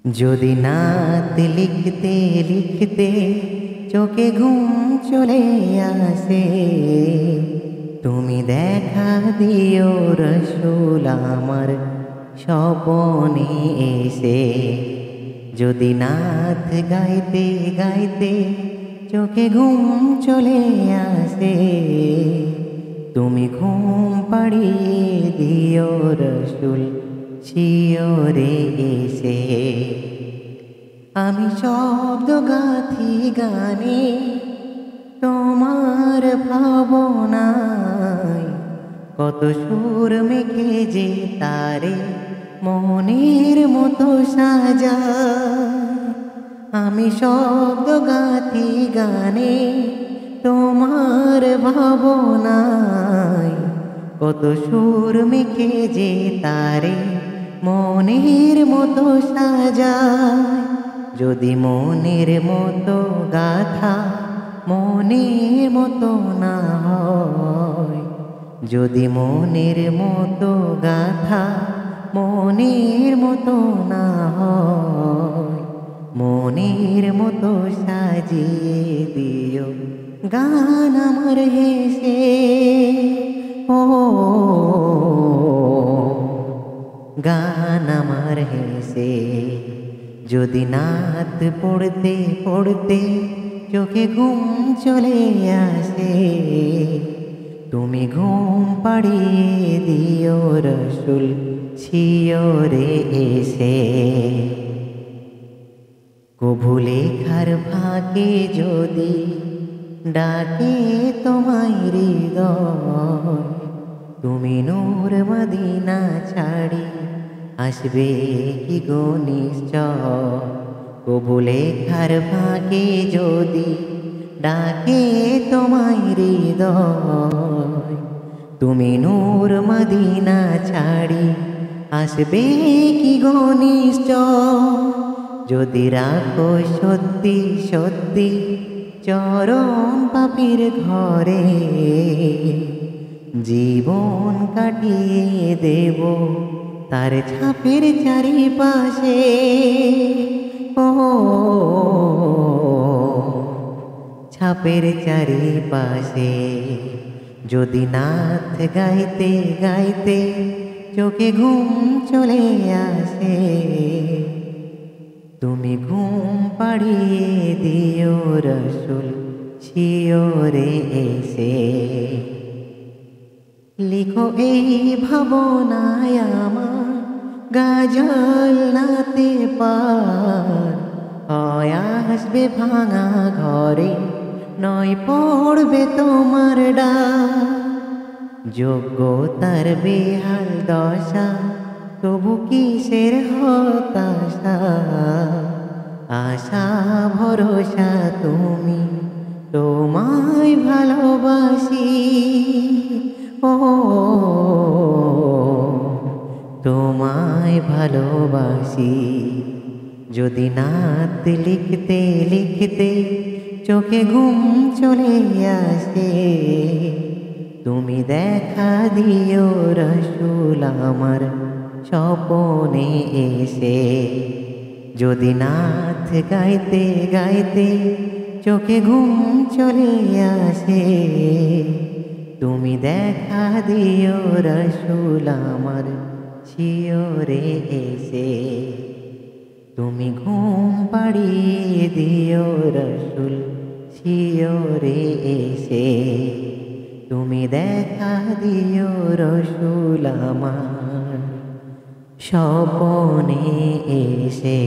যদি নাত লিখতে লিখতে চোখে ঘুম চলে আসে, তুমি দেখা দিও রসূল আমার স্বপনে এসে। যদি নাত গাইতে গাইতে চোখে ঘুম চলে আসে, তুমি ঘুম পাড়িয়ে দিও রসূল শিওরে এসে। আমি শব্দ গাথি গানে তোমার ভাবনায়, কত সুর মেখে যে তারে মনের মতো সাজা। আমি শব্দ গাথি গানে তোমার ভাবনায়, কত সুর মেখে যে তারে মনের মতো সাজায়। যদি মনের মতো গাথা মনের মতো না হয়, যদি মনের মতো গাথা মনের মতো না হয়, মনের মতো সাজিয়ে দিও গান আমার হেসে। ও গান আমার হেসে। যদি নাত পড়তে পড়তে চোখে ঘুম চলে আসে, তুমি ঘুম পাড়িয়ে দিও রসূল শিওরে এসে। কভু লেখার ফাঁকে যদি ডাকে তোমায় হৃদয়, তুমি নূর মদিনা ছাড়ি আসবে কি গো নিশ্চয়। কভু লেখার ফাঁকে যদি ডাকে তোমায় হৃদয়, তুমি নূর মদিনা ছাড়ি আসবে কি গো নিশ্চয়। যদি রাখো সত্যি সত্যি চরণ পাপীর ঘরে, জীবন কাটিয়ে দেব তার ছাপের চারিপাশে। ও ছাপের চারিপাশে। যদি নাত গাইতে গাইতে চোখে ঘুম চলে আসে, তুমি ঘুম পাড়িয়ে দিও রসূল শিওরে এসে। লিখো এই ভাবনায় আমার গাজল নাতে পার, হয় আসবে ভাঙা ঘরে নয় পড়বে তোমার ডাক। যোগ্যতার বেহাল দশা তবু কিসের হতাশা, আশা ভরসা তুমি তোমায় ভালোবাসি। ও তোমায় ভালোবাসি। যদি নাত লিখতে লিখতে চোখে ঘুম চলে আসে, তুমি দেখা দিও রসূল আমার স্বপনে এসে। যদি নাত গাইতে গাইতে চোখে ঘুম চলে আসে, তুমি দেখা দিও রসূল আমার শিওরে এসে। তুমি ঘুম পাড়িয়ে দিও রসূল শিওরে এসে, তুমি দেখা দিও রসূল আমার স্বপনে এসে।